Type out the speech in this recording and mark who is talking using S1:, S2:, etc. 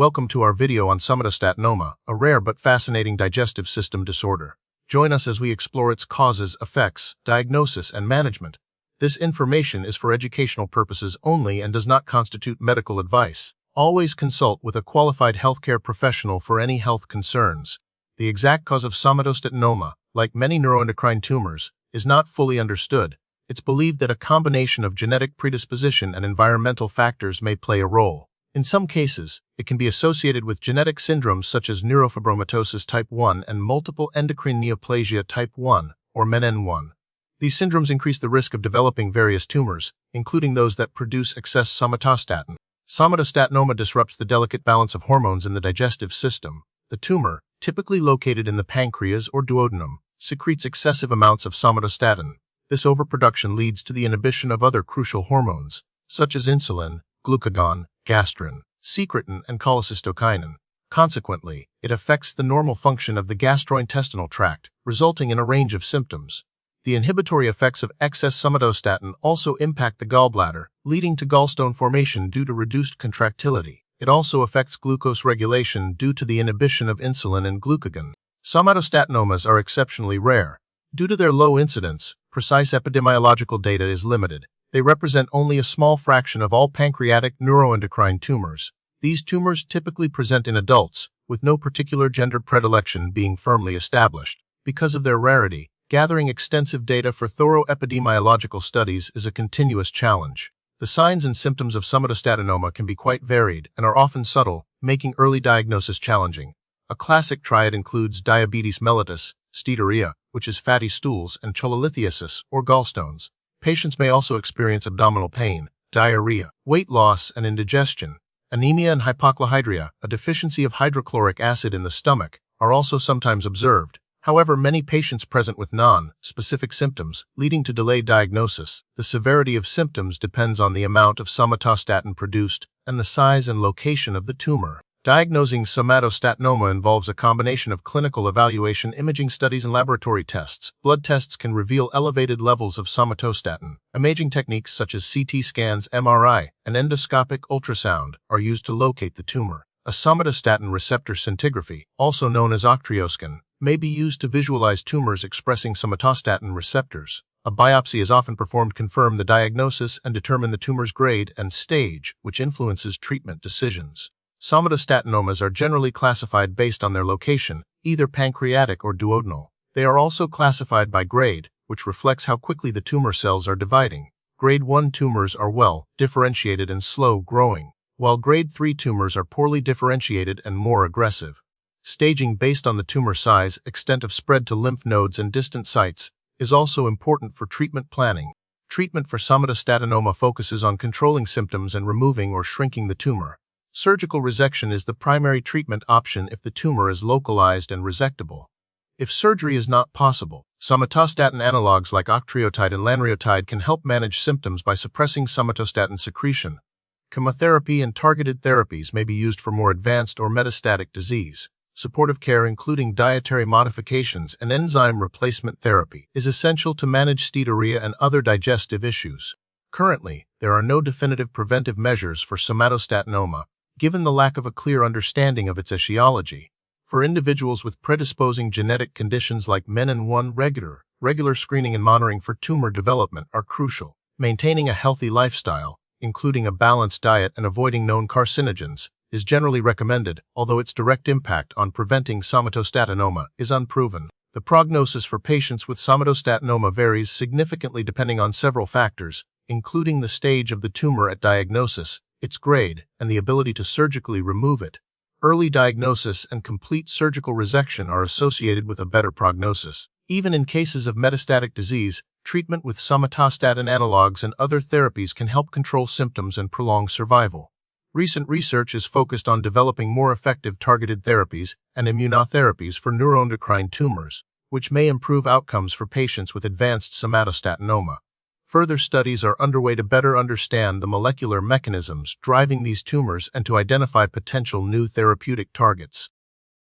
S1: Welcome to our video on somatostatinoma, a rare but fascinating digestive system disorder. Join us as we explore its causes, effects, diagnosis, and management. This information is for educational purposes only and does not constitute medical advice. Always consult with a qualified healthcare professional for any health concerns. The exact cause of somatostatinoma, like many neuroendocrine tumors, is not fully understood. It's believed that a combination of genetic predisposition and environmental factors may play a role. In some cases, it can be associated with genetic syndromes such as neurofibromatosis type 1 and multiple endocrine neoplasia type 1, or MEN1. These syndromes increase the risk of developing various tumors, including those that produce excess somatostatin. Somatostatinoma disrupts the delicate balance of hormones in the digestive system. The tumor, typically located in the pancreas or duodenum, secretes excessive amounts of somatostatin. This overproduction leads to the inhibition of other crucial hormones, such as insulin, glucagon, gastrin, secretin, and cholecystokinin. Consequently, it affects the normal function of the gastrointestinal tract, resulting in a range of symptoms. The inhibitory effects of excess somatostatin also impact the gallbladder, leading to gallstone formation due to reduced contractility. It also affects glucose regulation due to the inhibition of insulin and glucagon. Somatostatinomas are exceptionally rare. Due to their low incidence, precise epidemiological data is limited. They represent only a small fraction of all pancreatic neuroendocrine tumors. These tumors typically present in adults, with no particular gender predilection being firmly established. Because of their rarity, gathering extensive data for thorough epidemiological studies is a continuous challenge. The signs and symptoms of somatostatinoma can be quite varied and are often subtle, making early diagnosis challenging. A classic triad includes diabetes mellitus, steatorrhea, which is fatty stools, and cholelithiasis, or gallstones. Patients may also experience abdominal pain, diarrhea, weight loss, and indigestion. Anemia and hypochlorhydria, a deficiency of hydrochloric acid in the stomach, are also sometimes observed. However, many patients present with non-specific symptoms, leading to delayed diagnosis. The severity of symptoms depends on the amount of somatostatin produced and the size and location of the tumor. Diagnosing somatostatinoma involves a combination of clinical evaluation, imaging studies, and laboratory tests. Blood tests can reveal elevated levels of somatostatin. Imaging techniques such as CT scans, MRI, and endoscopic ultrasound are used to locate the tumor. A somatostatin receptor scintigraphy, also known as octreoscan, may be used to visualize tumors expressing somatostatin receptors. A biopsy is often performed to confirm the diagnosis and determine the tumor's grade and stage, which influences treatment decisions. Somatostatinomas are generally classified based on their location, either pancreatic or duodenal. They are also classified by grade, which reflects how quickly the tumor cells are dividing. Grade 1 tumors are well differentiated and slow-growing, while Grade 3 tumors are poorly differentiated and more aggressive. Staging based on the tumor size, extent of spread to lymph nodes, and distant sites is also important for treatment planning. Treatment for somatostatinoma focuses on controlling symptoms and removing or shrinking the tumor. Surgical resection is the primary treatment option if the tumor is localized and resectable. If surgery is not possible, somatostatin analogs like octreotide and lanreotide can help manage symptoms by suppressing somatostatin secretion. Chemotherapy and targeted therapies may be used for more advanced or metastatic disease. Supportive care, including dietary modifications and enzyme replacement therapy, is essential to manage steatorrhea and other digestive issues. Currently, there are no definitive preventive measures for somatostatinoma, given the lack of a clear understanding of its etiology. For individuals with predisposing genetic conditions like MEN1, regular screening and monitoring for tumor development are crucial. Maintaining a healthy lifestyle, including a balanced diet and avoiding known carcinogens, is generally recommended, although its direct impact on preventing somatostatinoma is unproven. The prognosis for patients with somatostatinoma varies significantly depending on several factors, including the stage of the tumor at diagnosis, its grade, and the ability to surgically remove it. Early diagnosis and complete surgical resection are associated with a better prognosis. Even in cases of metastatic disease, treatment with somatostatin analogs and other therapies can help control symptoms and prolong survival. Recent research is focused on developing more effective targeted therapies and immunotherapies for neuroendocrine tumors, which may improve outcomes for patients with advanced somatostatinoma. Further studies are underway to better understand the molecular mechanisms driving these tumors and to identify potential new therapeutic targets.